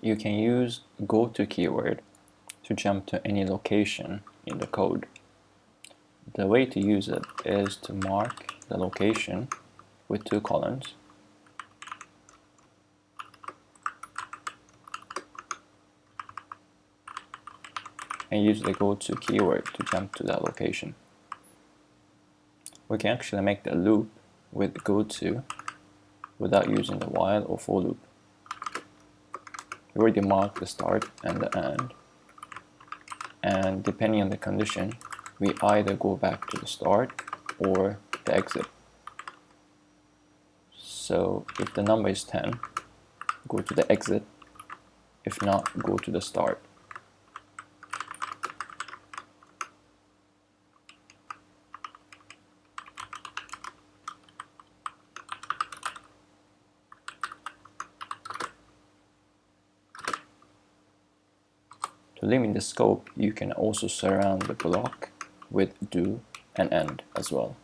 you can use goto keyword to jump to any location in the code. The way to use it is to mark the location with 2 columns and use the goto keyword to jump to that location. We can actually make the loop with goto without using the while or for loop. We already marked the start and the end, and depending on the condition, we either go back to the start or the exit. So if the number is 10, go to the exit. If not, go to the start. To limit the scope, you can also surround the block with do and end as well.